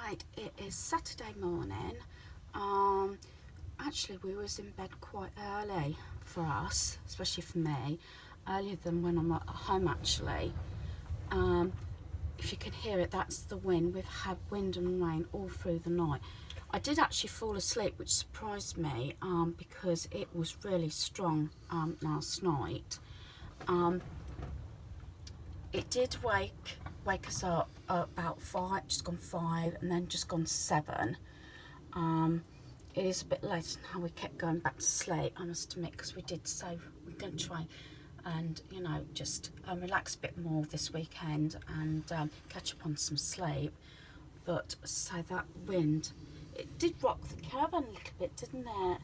Right, it is Saturday morning. Actually we was in bed quite early for us, especially for me, earlier than when I'm at home actually. If you can hear it, that's the wind. We've had wind and rain all through the night. I did actually fall asleep, which surprised me because it was really strong last night. It did wake us up at about 5, just gone 5, and then just gone 7. It is a bit later now. We kept going back to sleep, I must admit, because we did say we're going to try and, you know, just relax a bit more this weekend and catch up on some sleep. But so that wind, it did rock the caravan a little bit, didn't it?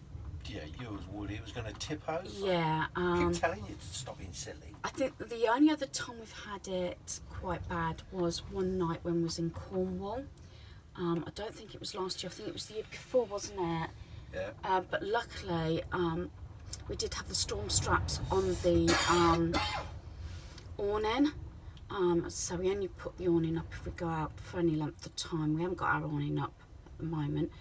Yeah, you was worried it was going to tip over. Yeah. I keep telling you to stop being silly. I think the only other time we've had it quite bad was one night when we was in Cornwall. I don't think it was last year. I think it was the year before, wasn't it? Yeah. But luckily, we did have the storm straps on the awning. So we only put the awning up if we go out for any length of time. We haven't got our awning up at the moment.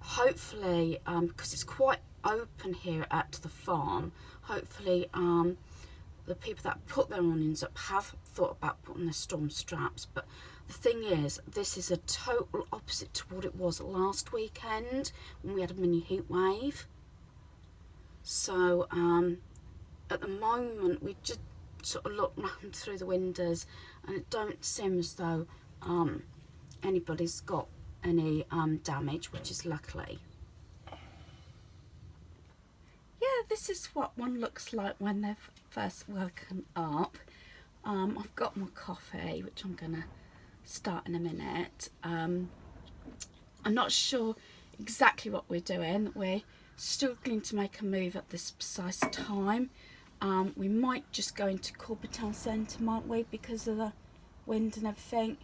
Hopefully, because it's quite open here at the farm, hopefully the people that put their awnings up have thought about putting their storm straps. But the thing is, this is a total opposite to what it was last weekend when we had a mini heat wave. So at the moment we just sort of look round through the windows and it don't seem as though anybody's got any damage, which is luckily. Yeah, this is what one looks like when they've first woken up. I've got my coffee, which I'm gonna start in a minute. I'm not sure exactly what we're doing. We're struggling to make a move at this precise time. We might just go into Corby town centre, might we, because of the wind and everything.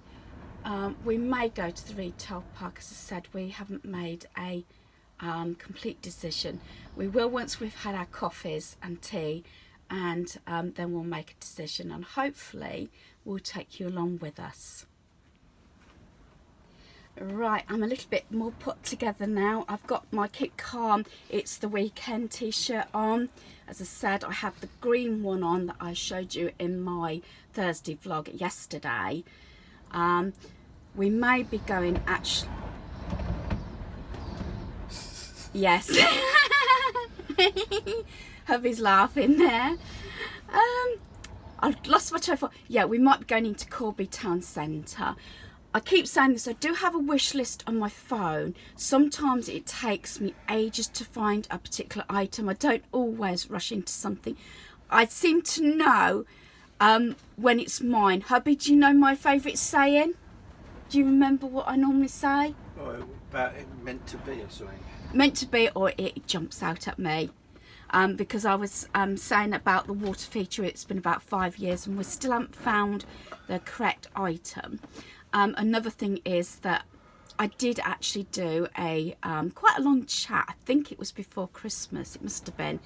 We may go to the retail park. As I said, we haven't made a complete decision. We will once we've had our coffees and tea, and then we'll make a decision, and hopefully we'll take you along with us. Right, I'm a little bit more put together now. I've got my Keep Calm It's the Weekend t-shirt on. As I said, I had the green one on that I showed you in my Thursday vlog yesterday. We may be going actually... Yes. Hubby's laughing there. I've lost my train of thought. Yeah, we might be going into Corby town centre. I keep saying this, I do have a wish list on my phone. Sometimes it takes me ages to find a particular item. I don't always rush into something. I seem to know when it's mine. Hubby, do you know my favourite saying? Do you remember what I normally say? Oh, about it meant to be or something. Meant to be, or it jumps out at me. Because I was saying about the water feature, it's been about 5 years and we still haven't found the correct item. Another thing is that I did actually do a quite a long chat. I think it was before Christmas, it must have been,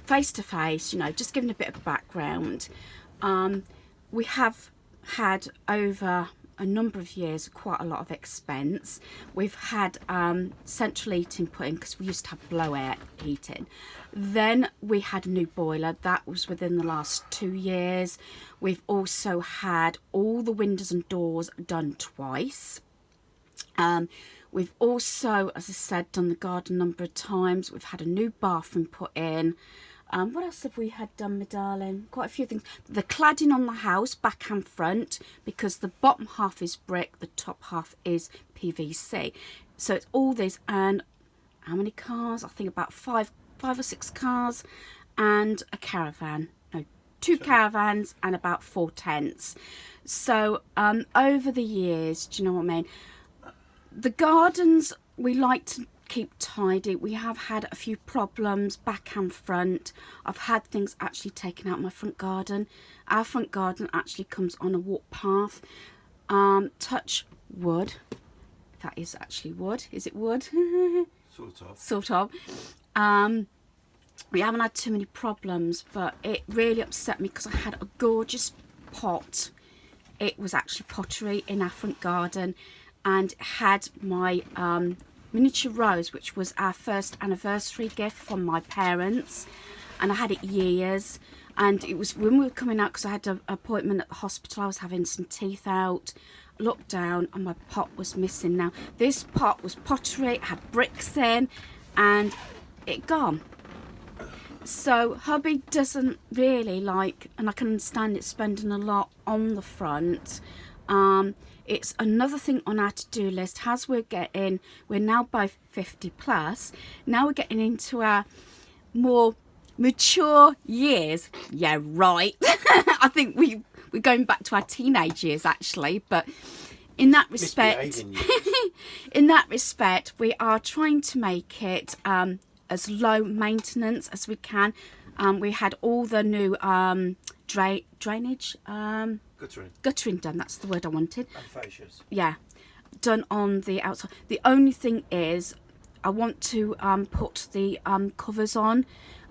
face to face, you know, just giving a bit of background. We have had over a number of years quite a lot of expense. We've had central heating put in because we used to have blowout heating. Then we had a new boiler. That was within the last 2 years. We've also had all the windows and doors done twice. We've also, as I said, done the garden a number of times. We've had a new bathroom put in. What else have we had done, my darling? Quite a few things. The cladding on the house, back and front, because the bottom half is brick, the top half is PVC. So it's all this, and how many cars? I think about five or six cars, and a caravan. No, 2 caravans and about 4 tents. So over the years, do you know what I mean? The gardens we like to keep tidy. We have had a few problems back and front. I've had things actually taken out my front garden. Our front garden actually comes on a walk path. Touch wood. That is actually wood. Is it wood? Sort of. We haven't had too many problems, but it really upset me because I had a gorgeous pot it was actually pottery in our front garden, and had my miniature rose, which was our first anniversary gift from my parents, and I had it years. And it was when we were coming out, because I had an appointment at the hospital, I was having some teeth out. I looked down and my pot was missing. Now this pot was pottery, it had bricks in, and it gone. So hubby doesn't really like, and I can understand it, spending a lot on the front. It's another thing on our to-do list. As we're now both 50 plus, now we're getting into our more mature years. Yeah, right. I think we're going back to our teenage years actually, but in that respect, in that respect, we are trying to make it as low maintenance as we can. We had all the new drainage, guttering done. That's the word I wanted. And fascias. Yeah, done on the outside. The only thing is, I want to put the covers on.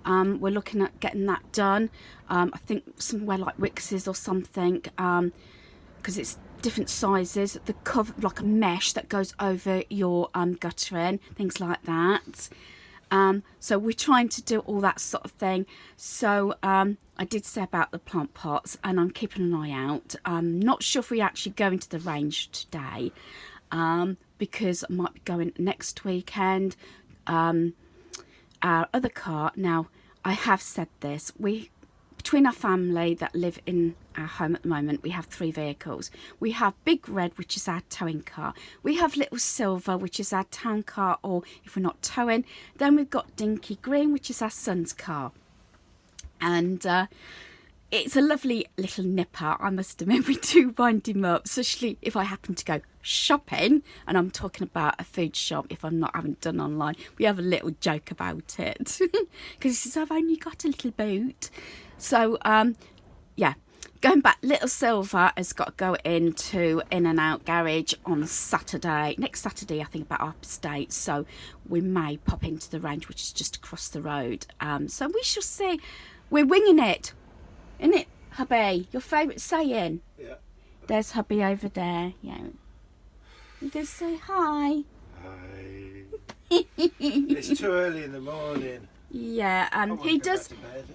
We're looking at getting that done. I think somewhere like Wicks's or something, because it's different sizes. The cover, like a mesh that goes over your guttering, things like that. So we're trying to do all that sort of thing. So I did say about the plant pots, and I'm keeping an eye out. I'm not sure if we actually go into the range today, because I might be going next weekend. Our other car, now I have said this, between our family that live in our home at the moment, we have 3 vehicles. We have Big Red, which is our towing car. We have Little Silver, which is our town car, or if we're not towing, then we've got Dinky Green, which is our son's car. And it's a lovely little nipper, I must admit. We do wind him up, especially if I happen to go shopping, and I'm talking about a food shop if I'm not having done online. We have a little joke about it because he says, I've only got a little boot. So yeah, going back, Little Silver has got to go into In and Out Garage on next Saturday, I think, about upstate. So we may pop into the range, which is just across the road. So we shall see. We're winging it, isn't it, hubby? Your favourite saying? Yeah. There's hubby over there. Yeah. You gonna say hi? Hi. It's too early in the morning. Yeah, he does.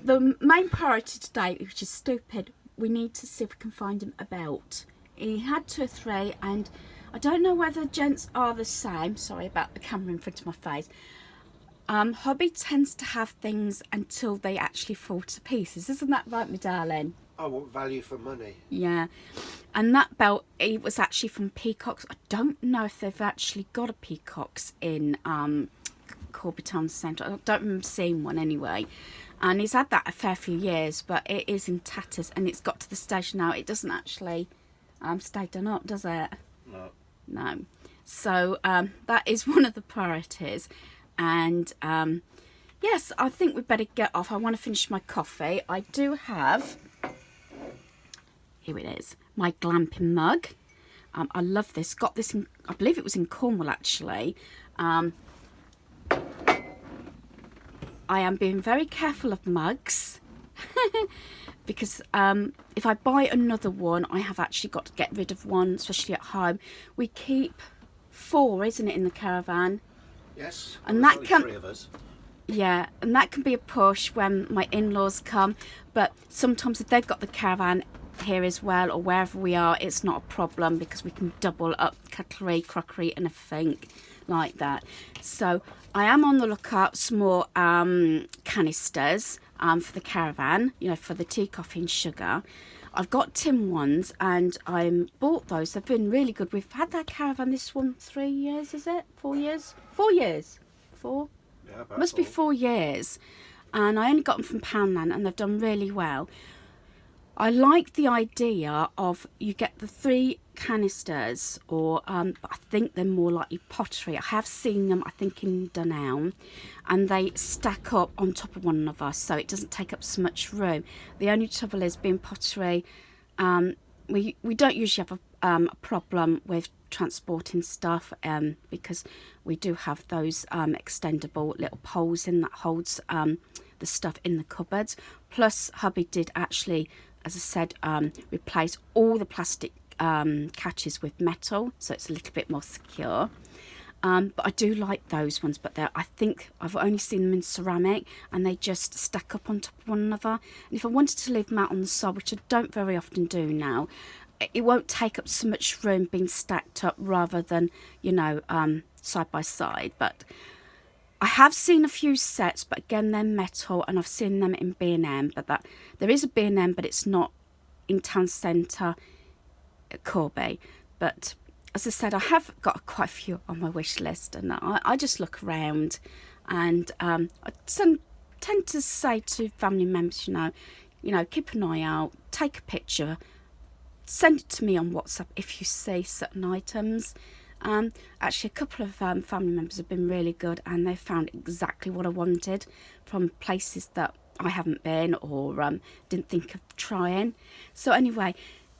The main priority today, which is stupid, we need to see if we can find him a belt. He had 2 or 3, and I don't know whether gents are the same. Sorry about the camera in front of my face. Hobby tends to have things until they actually fall to pieces. Isn't that right, my darling? I want value for money. Yeah, and that belt, it was actually from Peacocks. I don't know if they've actually got a Peacocks in Corby Town Centre. I don't remember seeing one anyway. And he's had that a fair few years, but it is in tatters, and it's got to the stage now it doesn't actually stay done up, does it? No. No. So that is one of the priorities. And yes, I think we'd better get off. I want to finish my coffee. I do have, here it is, my glamping mug. I love this. Got this in, I believe it was in Cornwall actually. I am being very careful of mugs because if I buy another one, I have actually got to get rid of one, especially at home. We keep 4, isn't it, in the caravan? Yes. And that can, 3 of us. Yeah, and that can be a push when my in-laws come. But sometimes if they've got the caravan here as well, or wherever we are, it's not a problem because we can double up cutlery, crockery, and everything like that. So I am on the lookout for more canisters for the caravan, you know, for the tea, coffee and sugar. I've got tin ones, and I bought those. They've been really good. We've had that caravan, this one, 3 years, is it? 4 years? 4 years? 4? Yeah, about Must be 4 years. And I only got them from Poundland, and they've done really well. I like the idea of you get the 3 canisters, or I think they're more likely pottery. I have seen them, I think, in Dunelm, and they stack up on top of one another, so it doesn't take up so much room. The only trouble is, being pottery, we don't usually have a problem with transporting stuff because we do have those extendable little poles in that holds the stuff in the cupboards. Plus hubby did actually as I said, replace all the plastic catches with metal, so it's a little bit more secure. But I do like those ones, but I think I've only seen them in ceramic, and they just stack up on top of one another. And if I wanted to leave them out on the side, which I don't very often do now, it won't take up so much room being stacked up rather than, you know, side by side. But I have seen a few sets, but again, they're metal, and I've seen them in B&M. But there is a B&M, but it's not in town centre at Corby. But as I said, I have got quite a few on my wish list, and I just look around, and I tend to say to family members, you know, keep an eye out, take a picture, send it to me on WhatsApp if you see certain items. Actually, a couple of family members have been really good, and they found exactly what I wanted from places that I haven't been or didn't think of trying. So anyway,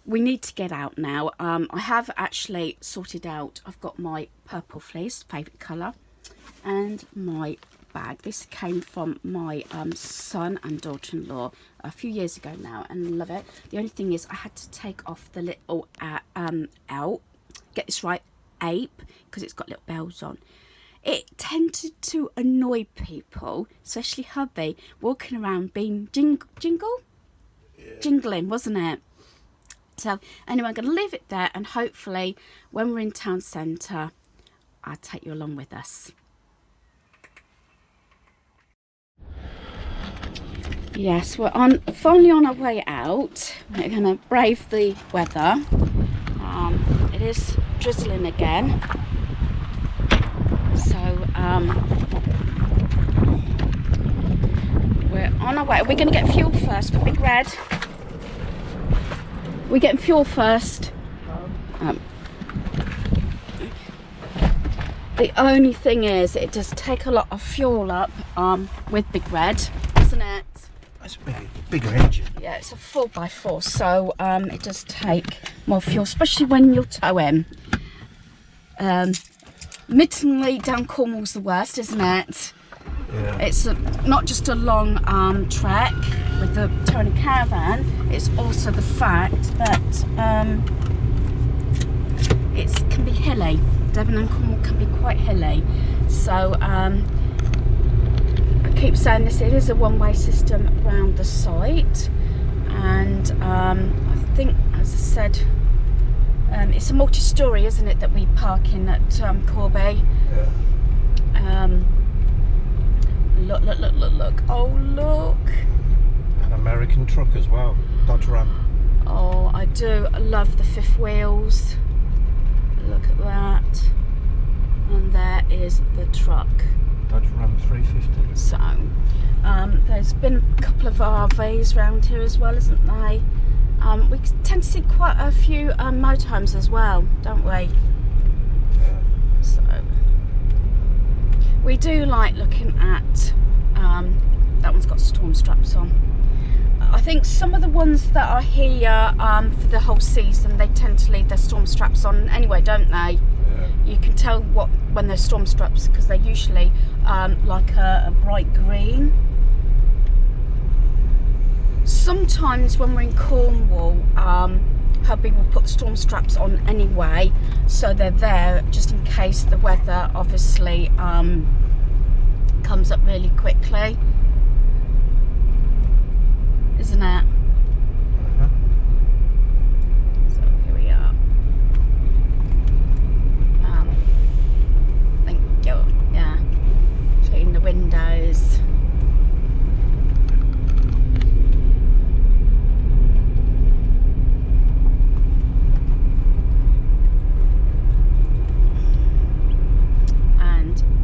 we need to get out now. I have actually sorted out, I've got my purple fleece, favourite colour, and my bag. This came from my son and daughter-in-law a few years ago now, and love it. The only thing is I had to take off the little get this right, ape, because it's got little bells on. It tended to annoy people, especially hubby, walking around being jingling, wasn't it? So anyway, I'm going to leave it there, and hopefully when we're in town centre, I'll take you along with us. Yes, we're finally on our way out. We're going to brave the weather. It is drizzling again. So we're on our way. We're going to get fuel first for Big Red. We're getting fuel first. The only thing is, it does take a lot of fuel up with Big Red, isn't it? That's a bigger engine. Yeah, it's a 4x4, so it does take more fuel, especially when you're towing. Admittedly, down Cornwall's the worst, isn't it? Yeah. It's not just a long trek with the towing a caravan, it's also the fact that it can be hilly. Devon and Cornwall can be quite hilly. So I keep saying this, it is a one-way system around the site, and I think, as I said, it's a multi-storey, isn't it, that we park in at Corby. Yeah. Look. Oh, look. An American truck as well. Dodge Ram. Oh, I do love the fifth wheels. Look at that. And there is the truck. Dodge Ram 350. So, there's been a couple of RVs around here as well, isn't they? We tend to see quite a few motorhomes as well, don't we? Yeah. So, we do like looking at, that one's got storm straps on. I think some of the ones that are here for the whole season, they tend to leave their storm straps on anyway, don't they? Yeah. You can tell when they're storm straps, because they're usually like a bright green. Sometimes when we're in Cornwall, hubby will put storm straps on anyway, so they're there just in case the weather obviously comes up really quickly, isn't it? Uh-huh. So here we are. Thank you. Yeah, clean the windows.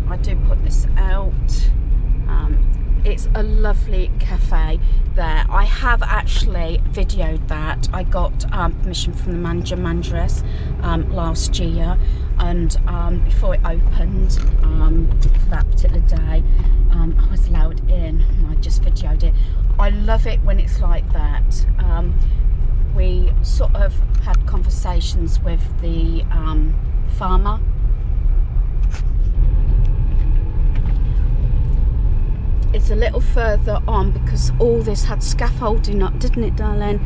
I do put this out. It's a lovely cafe there. I have actually videoed that. I got permission from the manageress last year, and before it opened for that particular day, I was allowed in, and I just videoed it. I love it when it's like that. We sort of had conversations with the farmer. it's a little further on because all this had scaffolding up, didn't it, darling?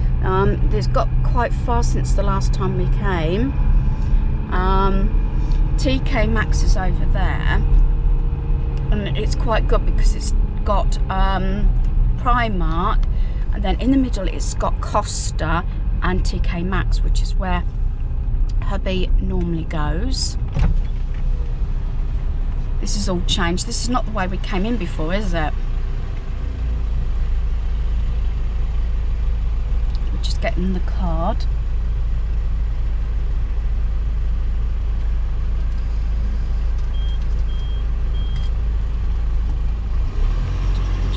There's got quite far since the last time we came. TK Maxx is over there, and it's quite good because it's got Primark, and then in the middle it's got Costa and TK Maxx, which is where hubby normally goes. This is all changed. This is not the way we came in before, is it? We're just getting the card. Do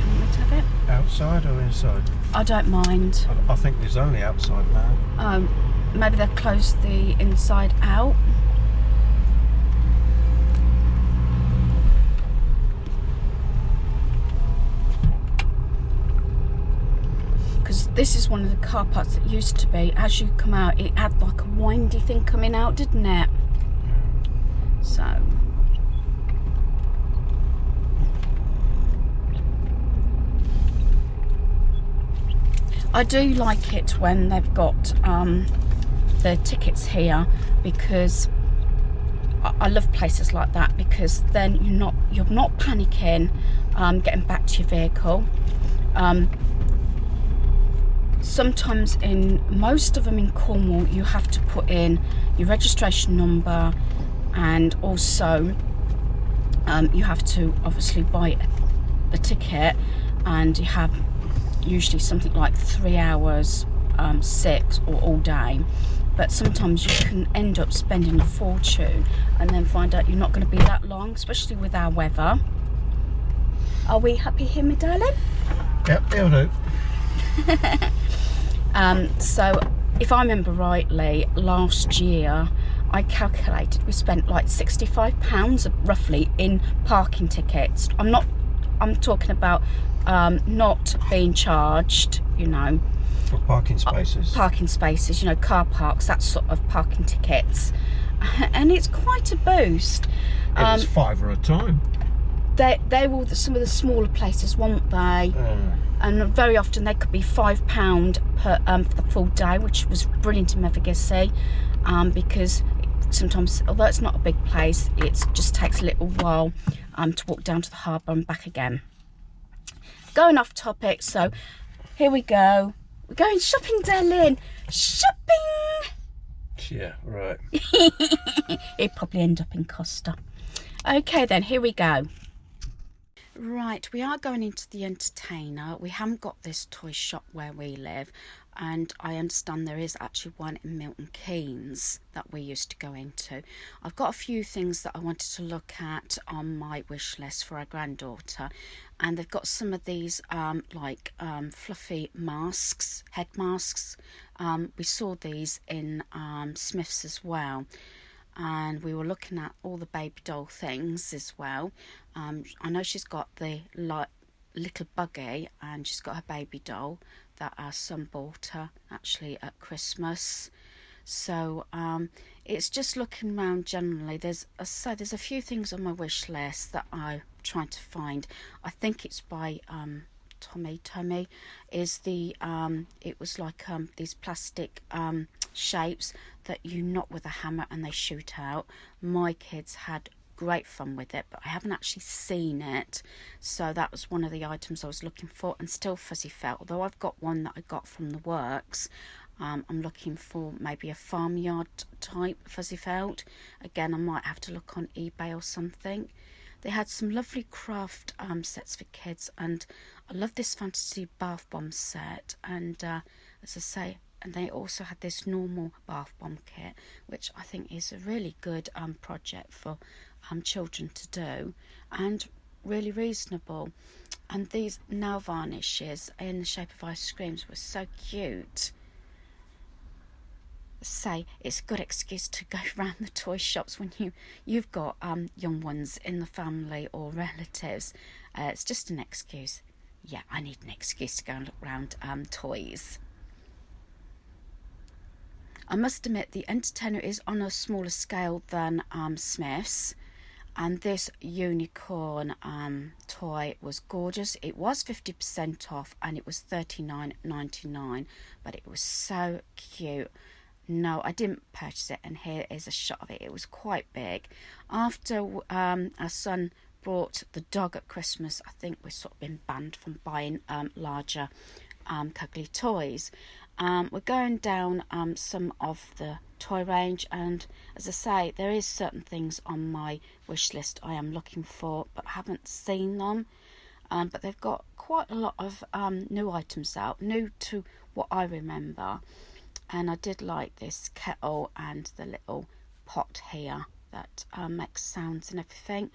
you want me to have it? Outside or inside? I don't mind. I think there's only outside now. Maybe they'll close the inside out. Because this is one of the car parks that used to be, as you come out, it had like a windy thing coming out, didn't it? So I do like it when they've got the tickets here, because I love places like that, because then you're not panicking getting back to your vehicle. Sometimes most of them in Cornwall, you have to put in your registration number, and also you have to obviously buy a ticket, and you have usually something like 3 hours, 6 or all day. But sometimes you can end up spending a fortune and then find out you're not going to be that long, especially with our weather. Are we happy here, my darling? Yep, it'll do. So if I remember rightly, last year I calculated we spent like £65 roughly in parking tickets. I'm talking about not being charged, you know, for parking spaces. Parking spaces, you know, car parks, that sort of parking tickets. And it's quite a boost. It's £5 a time. They will, some of the smaller places, won't they? And very often they could be £5 per for the full day, which was brilliant in Mevagissey, because sometimes, although it's not a big place, it just takes a little while to walk down to the harbour and back again. Going off topic, so here we go. We're going shopping, darling. Shopping! Yeah, right. It'd probably end up in Costa. Okay then, here we go. Right, we are going into the Entertainer. We haven't got this toy shop where we live, and I understand there is actually one in Milton Keynes that we used to go into. I've got a few things that I wanted to look at on my wish list for our granddaughter, and they've got some of these fluffy masks, head masks. We saw these in Smith's as well. And we were looking at all the baby doll things as well. I know she's got the little buggy, and she's got her baby doll that our son bought her actually at Christmas. So it's just looking around generally. There's a few things on my wish list that I'm trying to find. I think it's by Tommy is the it was like these plastic shapes that you knock with a hammer and they shoot out. My kids had great fun with it, but I haven't actually seen it, so that was one of the items I was looking for. And still fuzzy felt, although I've got one that I got from the works. I'm looking for maybe a farmyard type fuzzy felt. Again, I might have to look on eBay or something. They had some lovely craft sets for kids, and I love this fantasy bath bomb set. And as I say, and they also had this normal bath bomb kit, which I think is a really good project for children to do, and really reasonable. And these nail varnishes in the shape of ice creams were so cute. Say, it's a good excuse to go around the toy shops when you've got young ones in the family or relatives. It's just an excuse. Yeah, I need an excuse to go and look around toys. I must admit the Entertainer is on a smaller scale than Smith's, And this unicorn toy was gorgeous. It was 50% off and it was $39.99, but it was so cute. No, I didn't purchase it, and here is a shot of it. It was quite big. After our son brought the dog at Christmas, I think we've sort of been banned from buying larger cuddly toys. We're going down some of the toy range, and as I say, there is certain things on my wish list I am looking for but haven't seen them, but they've got quite a lot of new items out, new to what I remember. And I did like this kettle and the little pot here that makes sounds and everything,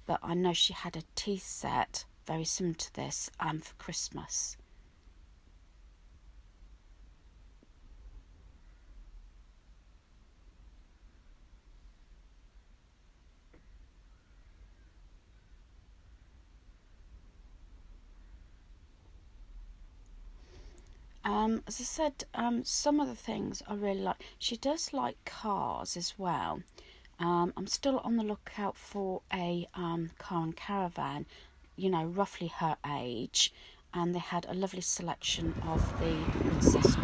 but I know she had a tea set very similar to this for Christmas. As I said, some of the things I really like. She does like cars as well. I'm still on the lookout for a car and caravan, you know, roughly her age. And they had a lovely selection of the princess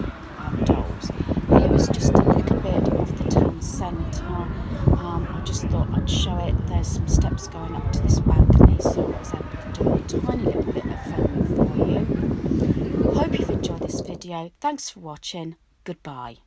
dolls. Here is just a little bit of the town centre. I just thought I'd show it. There's some steps going up to this balcony, so I was able to do a tiny little bit of filming for you. Hope you've enjoyed this video. Thanks for watching. Goodbye.